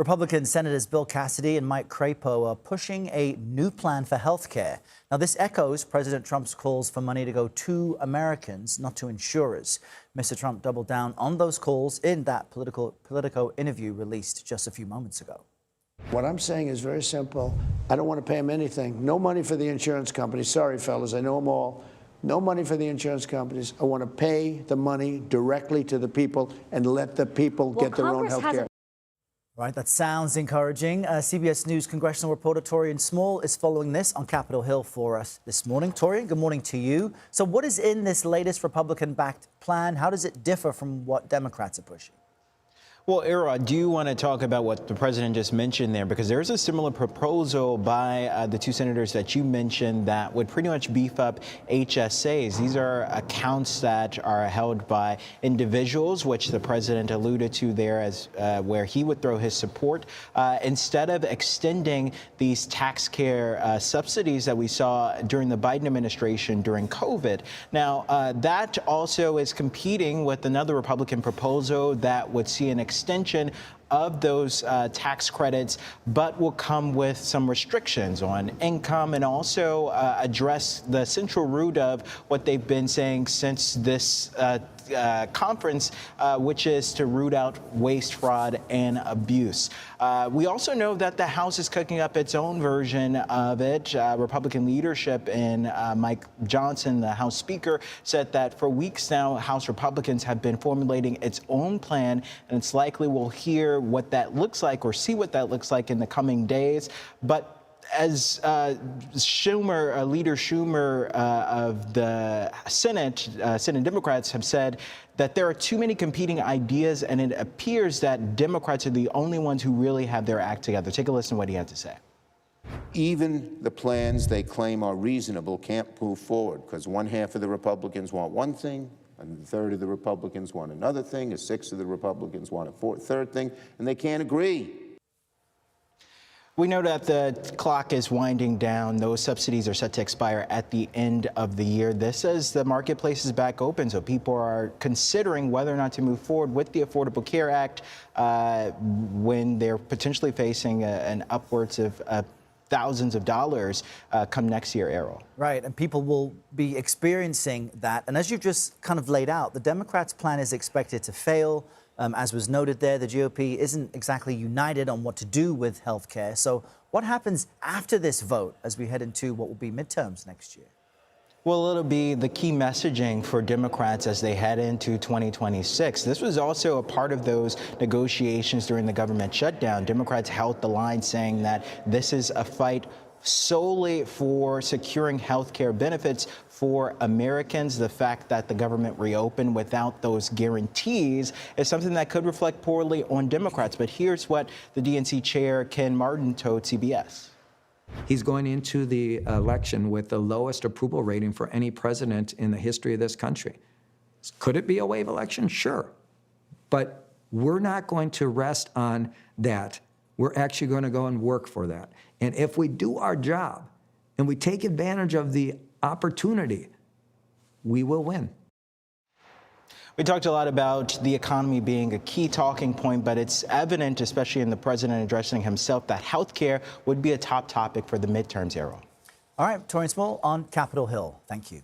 Republican Senators Bill Cassidy and Mike Crapo are pushing a new plan for health care. Now, this echoes President Trump's calls for money to go to Americans, not to insurers. Mr. Trump doubled down on those calls in that Politico interview released just a few moments ago. What I'm saying is very simple. I don't want to pay them anything. No money for the insurance companies. Sorry, fellas, I know them all. No money for the insurance companies. I want to pay the money directly to the people and let the people get their own health care. Right, that sounds encouraging. CBS News congressional reporter Taurean Small is following this on Capitol Hill for us this morning. Taurean, good morning to you. So what is in this latest Republican-backed plan? How does it differ from what Democrats are pushing? Well, Era, I do want to talk about what the president just mentioned there, because there's a similar proposal by the two senators that you mentioned that would pretty much beef up HSAs. These are accounts that are held by individuals, which the president alluded to there as where he would throw his support. Instead of extending these tax care subsidies that we saw during the Biden administration during COVID. Now, that also is competing with another Republican proposal that would see an extension of those tax credits, but will come with some restrictions on income and also address the central root of what they've been saying since this conference, which is to root out waste, fraud, and abuse. We also know that the House is cooking up its own version of it. Republican leadership and Mike Johnson, the House Speaker, said that for weeks now, House Republicans have been formulating its own plan, and it's likely we'll hear what that looks like or see what that looks like in the coming days. But as Schumer, Leader Schumer of the Senate Democrats have said that there are too many competing ideas, and it appears that Democrats are the only ones who really have their act together. Take a listen to what he had to say. Even the plans they claim are reasonable can't move forward because one half of the Republicans want one thing, and a third of the Republicans want another thing, a sixth of the Republicans want a third thing, and they can't agree. We know that the clock is winding down. Those subsidies are set to expire at the end of the year. This as the marketplace is back open, so people are considering whether or not to move forward with the Affordable Care Act when they're potentially facing an upwards of thousands of dollars come next year, Errol. Right, and people will be experiencing that. And as you've just kind of laid out, the Democrats' plan is expected to fail. As was noted there, the GOP isn't exactly united on what to do with health care. So what happens after this vote as we head into what will be midterms next year? Well, it'll be the key messaging for Democrats as they head into 2026. This was also a part of those negotiations during the government shutdown. Democrats held the line saying that this is a fight solely for securing health care benefits for Americans. The fact that the government reopened without those guarantees is something that could reflect poorly on Democrats. But here's what the DNC chair, Ken Martin, told CBS. He's going into the election with the lowest approval rating for any president in the history of this country. Could it be a wave election? Sure. But we're not going to rest on that. We're actually going to go and work for that. And if we do our job and we take advantage of the opportunity, we will win. We talked a lot about the economy being a key talking point, but it's evident, especially in the president addressing himself, that health care would be a top topic for the midterms, Errol. All right, Taurean Small on Capitol Hill. Thank you.